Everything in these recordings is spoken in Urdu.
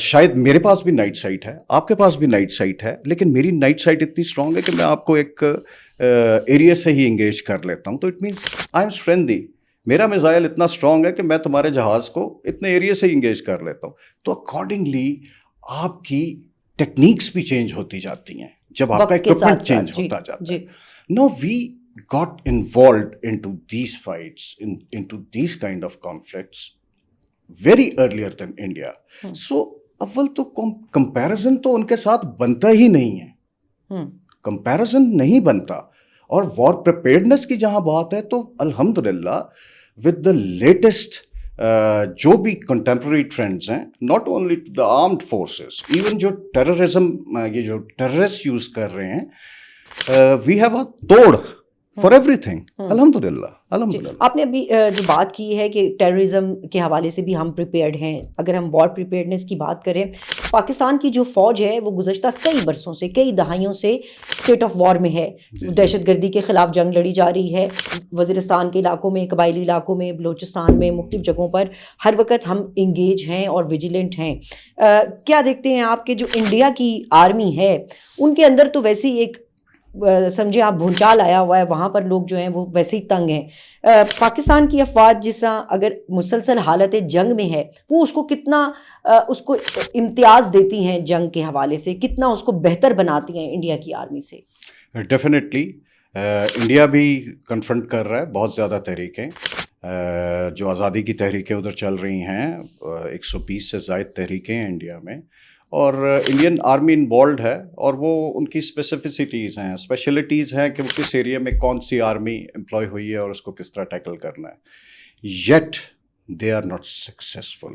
شاید میرے پاس بھی نائٹ سائٹ ہے, آپ کے پاس بھی نائٹ سائٹ ہے, لیکن میری نائٹ سائٹ اتنی اسٹرانگ ہے کہ میں آپ کو ایک ایریا سے ہی انگیج کر لیتا ہوں. تو اٹ مینس آئی ایم اسٹرینتھی, میرا میزائل اتنا اسٹرانگ ہے کہ میں تمہارے جہاز کو اتنے ایریا سے ہی انگیج کر لیتا ہوں. تو اکارڈنگلی آپ کی ٹیکنیکس بھی چینج ہوتی جاتی ہیں جب آپ کا اکوپمنٹ چینج ہوتا جاتا ہے. نو وی got involved into these fights, into these kind of conflicts very earlier than India. So اول تو comparison تو ان کے ساتھ بنتا ہی نہیں ہے, comparison نہیں بنتا. اور war preparedness کی جہاں بات ہے تو الحمدللہ with the latest جو بھی contemporary trends ہیں, not only the armed forces, even جو terrorism, یہ جو terrorists یوز کر رہے ہیں, we have a توڑ فار ایوری تھنگ. الحمدللہ الحمدللہ. آپ نے ابھی جو بات کی ہے کہ ٹیررزم کے حوالے سے بھی ہم پریپیئرڈ ہیں. اگر ہم وار پریپیئرڈنس کی بات کریں, پاکستان کی جو فوج ہے وہ گزشتہ کئی برسوں سے, کئی دہائیوں سے اسٹیٹ آف وار میں ہے. دہشت گردی کے خلاف جنگ لڑی جا رہی ہے. وزیرستان کے علاقوں میں, قبائلی علاقوں میں, بلوچستان میں, مختلف جگہوں پر ہر وقت ہم انگیج ہیں اور ویجیلنٹ ہیں. کیا دیکھتے ہیں آپ کہ جو انڈیا کی آرمی ہے ان کے اندر تو ویسے ہی ایک سمجھے آپ بھونچال آیا ہوا ہے, وہاں پر لوگ جو ہیں وہ ویسے ہی تنگ ہیں. پاکستان کی افواج جس طرح اگر مسلسل حالت جنگ میں ہے, وہ اس کو کتنا اس کو امتیاز دیتی ہیں جنگ کے حوالے سے, کتنا اس کو بہتر بناتی ہیں انڈیا کی آرمی سے؟ ڈیفینیٹلی انڈیا بھی کنفرنٹ کر رہا ہے بہت زیادہ تحریکیں. جو آزادی کی تحریکیں ادھر چل رہی ہیں, 120 سے زائد تحریکیں ہیں انڈیا میں, اور انڈین آرمی انوالوڈ ہے, اور وہ ان کی اسپیسیفسٹیز ہیں, اسپیشلٹیز ہیں کہ وہ کس ایریا میں کون سی آرمی امپلائی ہوئی ہے اور اس کو کس طرح ٹیکل کرنا ہے. Yet they are not successful.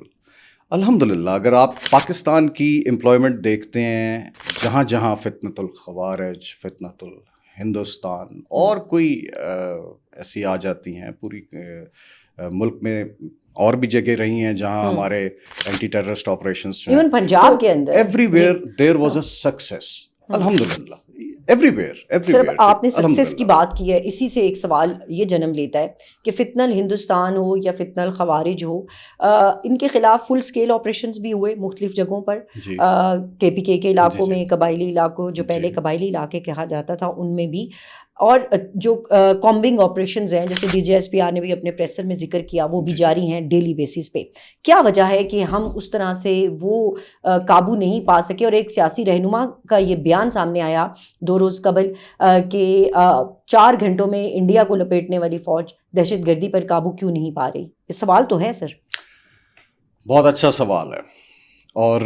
الحمدللہ اگر آپ پاکستان کی امپلائمنٹ دیکھتے ہیں, جہاں جہاں فتنۃ الخوارج, فتنۃ الہندوستان اور کوئی ایسی آ جاتی ہیں, پوری ملک میں اور بھی جگہ رہی ہیں جہاں ہمارے اینٹی ٹیررسٹ آپریشنز ہیں, ایون پنجاب کے اندر everywhere there was a success. الحمدللہ ایوری ویئر. سر آپ نے سکسیس کی بات کی ہے, اسی سے ایک سوال یہ جنم لیتا ہے کہ فتنہ الہندوستان ہو یا فتنہ الخوارج ہو, ان کے خلاف فل اسکیل آپریشنز بھی ہوئے مختلف جگہوں پر, کے پی کے علاقوں میں, قبائلی علاقوں جو پہلے قبائلی علاقے کہا جاتا تھا ان میں بھی, اور جو کامبنگ آپریشنز ہیں جیسے D G S P R نے بھی اپنے پریسر میں ذکر کیا, وہ بھی جاری ہیں ڈیلی بیسس پہ. کیا وجہ ہے کہ ہم اس طرح سے وہ قابو نہیں پا سکے؟ اور ایک سیاسی رہنما کا یہ بیان سامنے آیا 2 روز قبل کہ 4 گھنٹوں میں انڈیا کو لپیٹنے والی فوج دہشت گردی پر قابو کیوں نہیں پا رہی. یہ سوال تو ہے سر. بہت اچھا سوال ہے, اور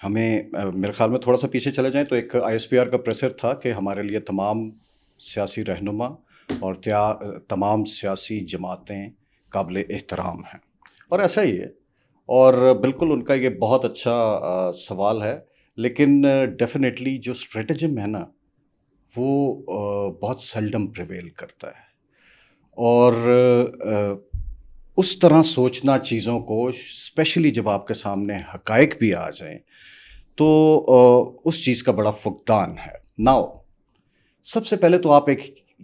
ہمیں میرے خیال میں تھوڑا سا پیچھے چلے جائیں تو ایک آئی ایس پی آر کا پریسر تھا کہ ہمارے لیے تمام سیاسی رہنما اور تمام سیاسی جماعتیں قابل احترام ہیں, اور ایسا ہی ہے, اور بالکل ان کا یہ بہت اچھا سوال ہے. لیکن ڈیفینیٹلی جو اسٹریٹجم ہے نا وہ بہت سیلڈم پریویل کرتا ہے, اور اس طرح سوچنا چیزوں کو, اسپیشلی جب آپ کے سامنے حقائق بھی آ جائیں, تو اس چیز کا بڑا فقدان ہے. ناؤ سب سے پہلے تو آپ ایک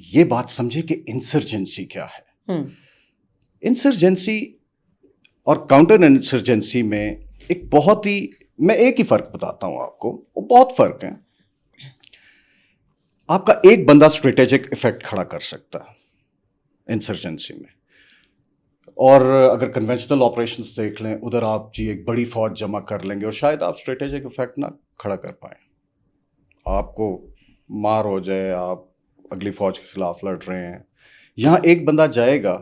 یہ بات سمجھیں کہ انسرجنسی کیا ہے. انسرجنسی اور کاؤنٹر انسرجنسی میں ایک بہت ہی, میں ایک ہی فرق بتاتا ہوں آپ کو, وہ بہت فرق ہیں. آپ کا ایک بندہ اسٹریٹجک ایفیکٹ کھڑا کر سکتا ہے انسرجنسی میں, اور اگر کنونشنل آپریشنز دیکھ لیں, ادھر آپ جی ایک بڑی فوج جمع کر لیں گے اور شاید آپ اسٹریٹجک ایفیکٹ نہ کھڑا کر پائیں, آپ کو مار ہو جائے, آپ اگلی فوج کے خلاف لڑ رہے ہیں. یہاں ایک بندہ جائے گا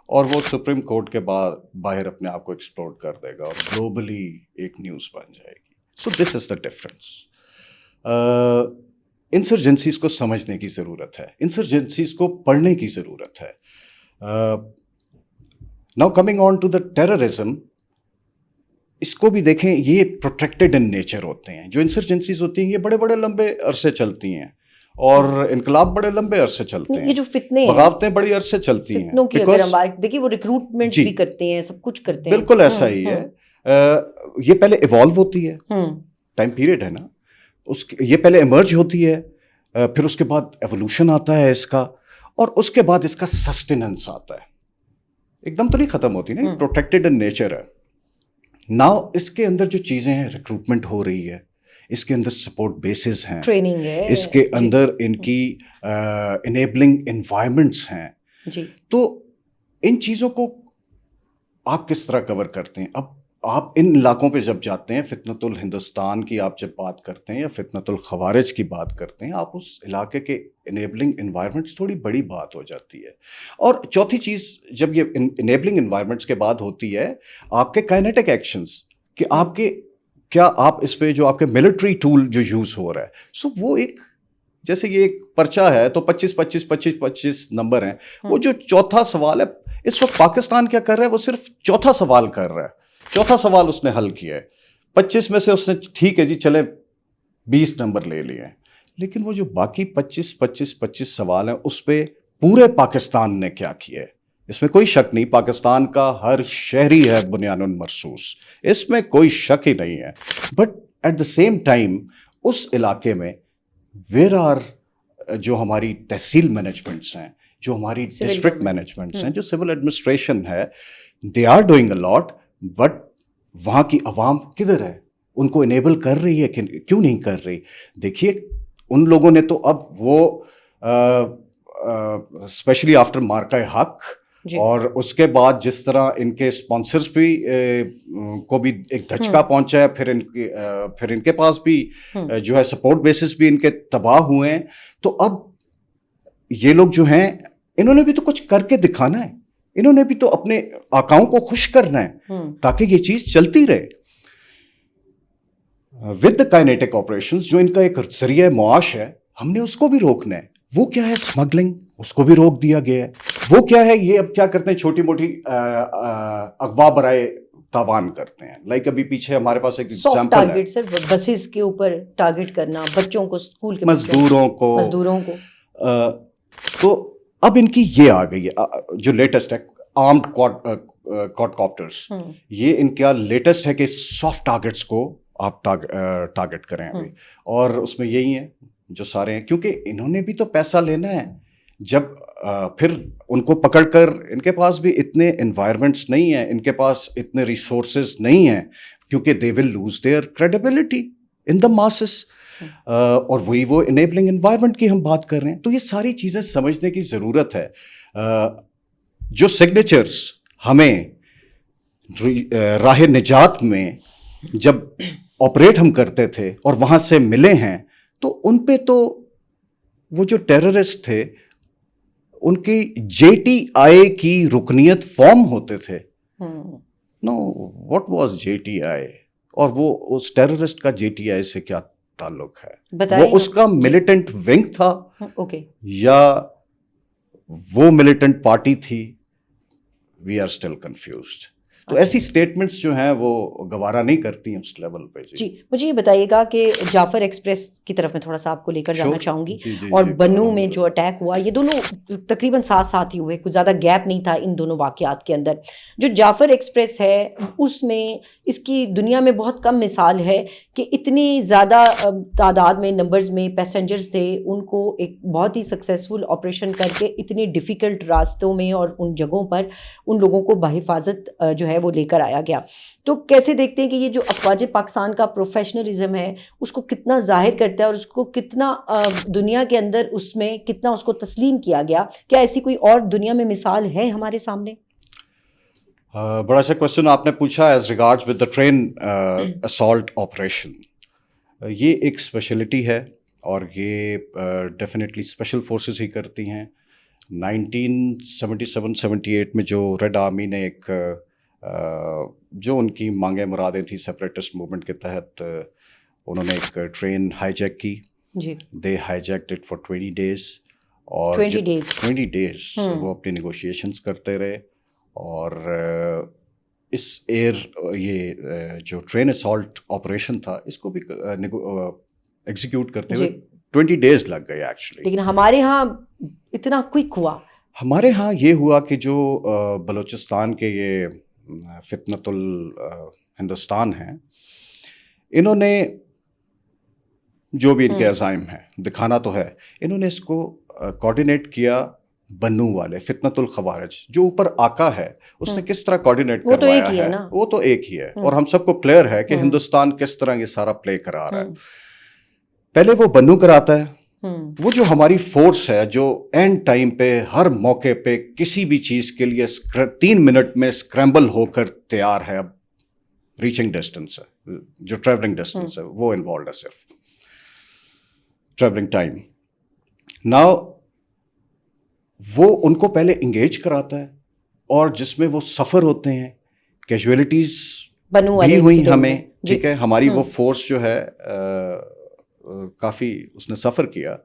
اور وہ سپریم کورٹ کے باہر اپنے آپ کو ایکسپلور کر دے گا, اور گلوبلی ایک نیوز بن جائے گی. سو دس از دا ڈفرینس. انسرجنسیز کو سمجھنے کی ضرورت ہے, انسرجنسیز کو پڑھنے کی ضرورت ہے. Now coming on to the terrorism, اس کو بھی دیکھیں, یہ پروٹیکٹڈ ان نیچر ہوتے ہیں. جو انسرجنسیز ہوتی ہیں یہ بڑے بڑے لمبے عرصے چلتی ہیں, اور انقلاب بڑے لمبے عرصے چلتے ہیں. یہ جو فتنے بغاوتیں بڑی عرصے چلتی ہیں. فتنوں کی اگر ہم بات دیکھیں, وہ ریکروٹمنٹ بھی کرتے ہیں, سب کچھ کرتے ہیں. بالکل ایسا ہی ہے. یہ پہلے ایوالو ہوتی ہے, ٹائم پیریڈ ہے نا, یہ پہلے ایمرج ہوتی ہے, پھر اس کے بعد ایوولوشن آتا ہے اس کا, اور اس کے بعد اس کا سسٹیننس آتا ہے. ایک دم تو نہیں ختم ہوتی نا, پروٹیکٹڈ ان نیچر ہے. ناؤ اس کے اندر جو چیزیں ہیں، ریکروٹمنٹ ہو رہی ہے، اس کے اندر سپورٹ بیسز ہیں، ٹریننگ ہے، اس کے اندر ان کی انیبلنگ انوائرمنٹس ہیں. جی تو ان چیزوں کو آپ کس طرح کور کرتے ہیں؟ اب آپ ان علاقوں پہ جب جاتے ہیں، فتنۃ الہندوستان کی آپ جب بات کرتے ہیں یا فتنۃ الخوارج کی بات کرتے ہیں، آپ اس علاقے کے انیبلنگ انوائرمنٹس تھوڑی بڑی بات ہو جاتی ہے. اور چوتھی چیز جب یہ انیبلنگ انوائرمنٹس کے بعد ہوتی ہے آپ کے کائنیٹک ایکشنز، کہ آپ کے کیا آپ اس پہ جو آپ کے ملٹری ٹول جو یوز ہو رہا ہے، سو وہ ایک جیسے یہ ایک پرچہ ہے تو 25 نمبر ہیں. وہ جو چوتھا سوال ہے اس وقت پاکستان کیا کر رہا ہے، وہ صرف چوتھا سوال کر رہا ہے. چوتھا سوال اس نے حل کیا ہے، 25 میں سے اس نے ٹھیک ہے جی چلے 20 نمبر لے لیے، لیکن وہ جو باقی 25 سوال ہیں اس پہ پورے پاکستان نے کیا کیا ہے، اس میں کوئی شک نہیں. پاکستان کا ہر شہری ہے بنیان مرصوص، اس میں کوئی شک ہی نہیں ہے. But at the same time اس علاقے میں ویئر آر جو ہماری تحصیل مینجمنٹس ہیں، جو ہماری ڈسٹرکٹ مینجمنٹس ہیں، جو سول ایڈمنسٹریشن ہے، they are doing a lot. But وہاں کی عوام کدھر ہے؟ ان کو انیبل کر رہی ہے کہ کیوں نہیں کر رہی؟ دیکھیے ان لوگوں نے تو اب وہ اسپیشلی آفٹر مارکہ حق اور اس کے بعد جس طرح ان کے اسپانسرز بھی کو بھی ایک دھچکا پہنچا ہے، پھر ان کے پاس بھی جو ہے سپورٹ بیسس بھی ان کے تباہ ہوئے ہیں. تو اب یہ لوگ جو ہیں انہوں نے بھی تو کچھ کر کے دکھانا ہے، انہوں نے بھی تو اپنے آقاؤں کو خوش کرنا ہے تاکہ یہ چیز چلتی رہے. ود دا کائنیٹک آپریشنز جو ان کا ایک ذریعہ معاش ہے، ہم نے اس کو بھی روکنا ہے. وہ کیا ہے؟ اسمگلنگ، اس کو بھی روک دیا گیا ہے. وہ کیا ہے؟ یہ اب کیا کرتے ہیں، چھوٹی موٹی اغوا برائے تاوان کرتے ہیں. لائک ابھی پیچھے ہمارے پاس ایک ایگزامپل ہے، بسز کے اوپر ٹارگٹ کرنا، بچوں کو، اسکول کے مزدوروں کو. تو اب ان کی یہ آ گئی ہے جو لیٹسٹ ہے، آرمڈ کوڈ کاپٹرز. یہ ان کا لیٹسٹ ہے کہ سافٹ ٹارگٹس کو آپ ٹارگٹ کریں ابھی. اور اس میں یہی ہیں جو سارے ہیں، کیونکہ انہوں نے بھی تو پیسہ لینا ہے. جب پھر ان کو پکڑ کر، ان کے پاس بھی اتنے انوائرمنٹس نہیں ہیں، ان کے پاس اتنے ریسورسز نہیں ہیں، کیونکہ they will lose their credibility in the masses. اور وہی وہ انیبلنگ انوائرمنٹ کی ہم بات کر رہے ہیں. تو یہ ساری چیزیں سمجھنے کی ضرورت ہے. جو سگنیچرز ہمیں راہ نجات میں جب آپریٹ ہم کرتے تھے اور وہاں سے ملے ہیں، تو ان پہ تو وہ جو ٹیررسٹ تھے ان کی JTI کی رکنیت فارم ہوتے تھے. نو، واٹ واز JTI؟ اور وہ اس ٹیررسٹ کا JTI سے کیا تعلق ہے؟ وہ اس کا ملیٹنٹ ونگ تھا یا وہ ملیٹنٹ پارٹی تھی؟ We are still confused. تو ایسی سٹیٹمنٹس جو ہیں وہ گوارا نہیں کرتی ہیں اس لیول پہ. جی مجھے یہ بتائیے گا کہ جعفر ایکسپریس کی طرف میں تھوڑا سا آپ کو لے کر جانا چاہوں گی، اور بنو میں جو اٹیک ہوا، یہ دونوں تقریباً ساتھ ہی ہوئے، کچھ زیادہ گیپ نہیں تھا ان دونوں واقعات کے اندر. جو جعفر ایکسپریس ہے اس میں اس کی دنیا میں بہت کم مثال ہے کہ اتنی زیادہ تعداد میں، نمبرز میں پیسنجرز تھے، ان کو ایک بہت ہی سکسیزفل آپریشن کر کے اتنی ڈیفیکلٹ راستوں میں اور ان جگہوں پر ان لوگوں کو بحفاظت جو ہے وہ لے کر آیا گیا. تو کیسے دیکھتے ہیں کہ یہ جو افواج پاکستان کا پروفیشنلزم ہے اس کو کتنا ظاہر کرتا ہے اور اس کو کتنا دنیا کے اندر اس میں کتنا اس کو تسلیم کیا گیا؟ کیا ایسی کوئی اور دنیا میں مثال ہے ہمارے سامنے؟ بڑا اچھا کوشچن آپ نے پوچھا. As regards with the train assault operation, یہ ایک اسپیشلٹی ہے اور یہ ڈیفینیٹلی اسپیشل فورسز ہی کرتی ہیں. 1977-78 میں جو ریڈ آرمی نے ایک جو ان کی مانگیں مرادیں تھیں سیپریٹسٹ موومنٹ کے تحت، انہوں نے ایک ٹرین ہائی جیک کی. They hijacked it for 20 days، اور 20 days وہ اپنی نیگوشیشنس کرتے رہے. اور اس یہ جو ٹرین اسالٹ آپریشن تھا اس کو بھی ایگزیکیوٹ کرتے ہوئے 20 days لگ گئے ایکچولی. لیکن ہمارے ہاں اتنا کوئک ہوا. ہمارے ہاں یہ ہوا کہ جو بلوچستان کے یہ فتنۃ الہندوستان ہیں، انہوں نے جو بھی ان کے عزائم ہیں دکھانا تو ہے، انہوں نے اس کو کوآرڈینیٹ کیا بنو والے فتنۃ الخوارج جو اوپر آقا ہے اس نے کس طرح کوآرڈینیٹ وہ تو ایک کروایا ہی ہے ہے نا، وہ تو ایک ہی ہے اور ہم سب کو کلیئر ہے کہ ہندوستان کس طرح یہ سارا پلے کرا رہا ہے. پہلے وہ بنو کراتا ہے. وہ جو ہماری فورس ہے جو اینڈ ٹائم پہ ہر موقع پہ کسی بھی چیز کے لیے 3 منٹ میں اسکریمبل ہو کر تیار ہے. اب ریچنگ ڈسٹینس ہے جو ٹریولنگ ڈسٹینس ہے وہ انوالوڈ ہے صرف ٹریولنگ ٹائم. ناؤ وہ ان کو پہلے انگیج کراتا ہے اور جس میں وہ سفر ہوتے ہیں کیجویلٹیز بھی ہوئی ہمیں ٹھیک ہے. ہماری وہ فورس جو ہے کافی اس نے سفر کیا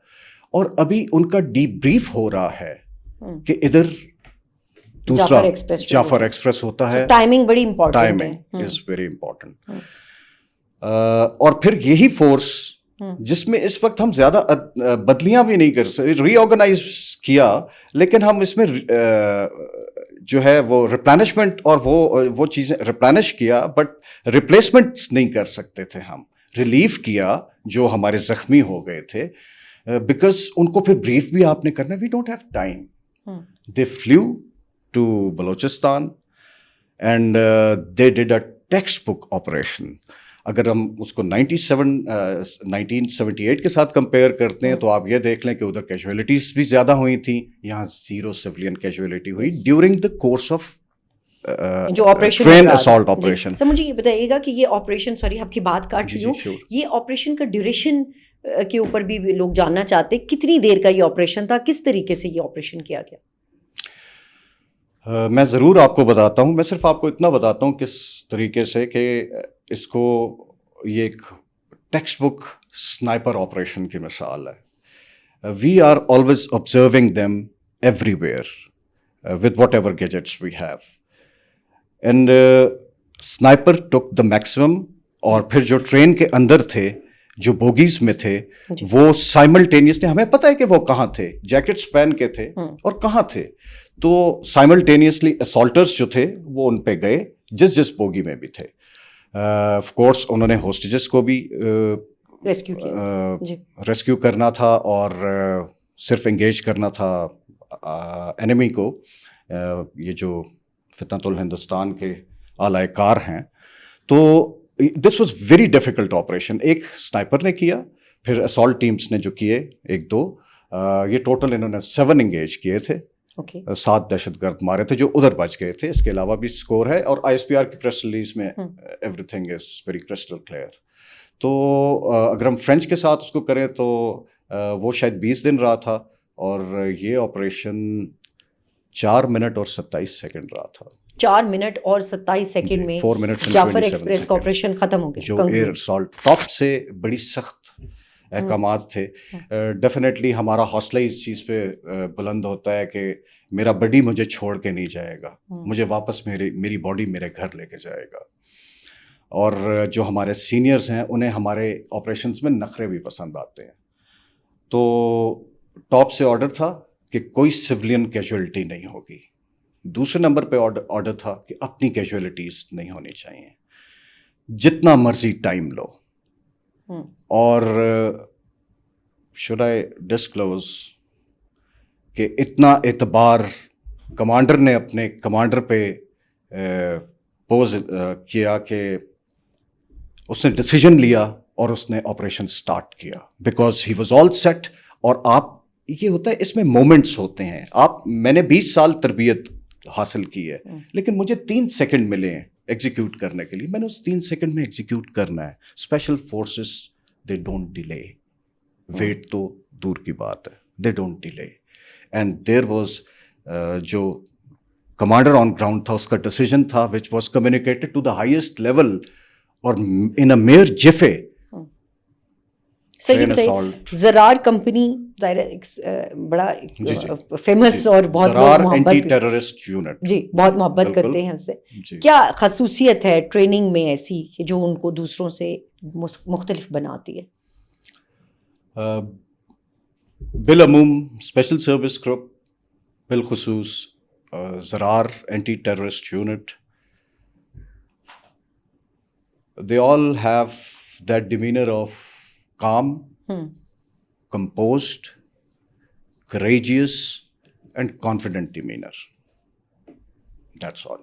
اور ابھی ان کا ڈی بریف ہو رہا ہے کہ ادھر دوسرا جعفر ایکسپریس ہوتا ہے. ٹائمنگ بڑی امپورٹنٹ ہے. Timing is very important. اور پھر یہی فورس جس میں اس وقت ہم زیادہ بدلیاں بھی نہیں کر سکتے ری آرگنائز کیا لیکن ہم اس میں جو ہے وہ ریپلینشمنٹ اور وہ چیزیں ریپلینش کیا بٹ ریپلیسمنٹ نہیں کر سکتے تھے. ہم ریلیف کیا جو ہمارے زخمی ہو گئے تھے بیکاز ان کو پھر بریف بھی آپ نے کرنا. We don't have time. They flew to Balochistan and they did a textbook operation. اگر ہم اس کو 1978 کے ساتھ کمپیئر کرتے ہیں تو آپ یہ دیکھ لیں کہ ادھر کیجویلٹیز بھی زیادہ ہوئی تھیں, یہاں 0 سویلین کیجویلٹی ہوئی ڈیورنگ دا کورس آف جو آپریشن ٹرین اسالٹ آپریشن. سر مجھے یہ بتائیے گا کہ یہ آپریشن, سوری آپ کی بات کاٹ رہی ہوں, یہ آپریشن کا ڈیوریشن کے اوپر بھی لوگ جاننا چاہتے ہیں, کتنی دیر کا یہ آپریشن تھا, کس طریقے سے یہ آپریشن کیا گیا؟ میں ضرور آپ کو بتاتا ہوں. میں صرف آپ کو اتنا بتاتا ہوں کس طریقے سے کہ اس کو یہ ایک ٹیکسٹ بک سنائپر آپریشن کی مثال ہے. We are always observing them everywhere with whatever gadgets we have and sniper took the maximum. اور پھر جو ٹرین کے اندر تھے جو بوگیز میں تھے وہ سائملٹینیسلی, ہمیں پتہ ہے کہ وہ کہاں تھے, جیکٹس پہن کے تھے اور کہاں تھے, تو سائملٹینیسلی اسالٹرز جو تھے وہ ان پہ گئے جس بوگی میں بھی تھے. آف کورس انہوں نے ہوسٹیجز کو بھی ریسکیو کرنا تھا اور صرف انگیج کرنا تھا اینیمی کو. یہ جو فتنۃ الہندوستان کے اعلی کار ہیں. تو this was very difficult operation. ایک سنائپر نے کیا, پھر اسالٹ ٹیمز نے جو کیے 1-2, یہ ٹوٹل انہوں نے 7 انگیج کیے تھے. 7 دہشت گرد مارے تھے جو ادھر بچ گئے تھے. اس کے علاوہ بھی اسکور ہے اور آئی ایس پی آر کی پریس ریلیز میں every thing is very crystal clear. تو اگر ہم فرینچ کے ساتھ اس کو کریں تو وہ شاید 20 دن رہا تھا اور یہ آپریشن 4 منٹ اور 27 سیکنڈ رہا تھا. 4 منٹ اور 27 سیکنڈ میں جعفر ایکسپریس کا آپریشن ختم ہو گیا. جو ایئر اسالٹ ٹاپ سے بڑی سخت احکامات تھے. ڈیفینیٹلی ہمارا حوصلہ اس چیز پہ بلند ہوتا ہے کہ میرا بڈی مجھے چھوڑ کے نہیں جائے گا, مجھے واپس میری باڈی میرے گھر لے کے جائے گا. اور جو ہمارے سینئرز ہیں انہیں ہمارے آپریشنز میں نخرے بھی پسند آتے ہیں. تو ٹاپ سے آرڈر تھا کہ کوئی سویلین کیجویلٹی نہیں ہوگی. دوسرے نمبر پہ آرڈر تھا کہ اپنی کیجویلٹیز نہیں ہونی چاہیے, جتنا مرضی ٹائم لو. اور شوڈ آئی ڈسکلوز کہ اتنا اعتبار کمانڈر نے اپنے کمانڈر پہ پوز کیا کہ اس نے ڈیسیجن لیا اور اس نے آپریشن سٹارٹ کیا because he was all set. اور آپ یہ ہوتا ہے اس میں مومنٹس ہوتے ہیں. میں نے 20 سال تربیت حاصل کی ہے لیکن مجھے 3 سیکنڈ ملے ہیں ایگزیکیوٹ کرنے کے لیے. میں نے اس 3 سیکنڈ میں ایگزیکیوٹ کرنا ہے. Special forces they don't delay. Wait تو دور کی بات ہے, they don't delay. And there was جو کمانڈر آن گراؤنڈ تھا اس کا ڈیسیجن تھا which was communicated to the highest level اور ان اے میئر جفے. سر یہ بتائیے زرار کمپنی بڑا فیمس اور بہت اینٹی ٹیررسٹ یونٹ, جی بہت محبت کرتے ہیں اس سے. کیا خصوصیت ہے ٹریننگ میں ایسی کہ جو ان کو دوسروں سے مختلف بناتی ہے؟ بالعموم اسپیشل سروس گروپ, بالخصوص Zarrar anti terrorist unit, they all have that demeanor of calm, composed, courageous and confident demeanor. That's all.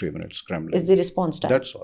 3 minutes scrambling. is the response time.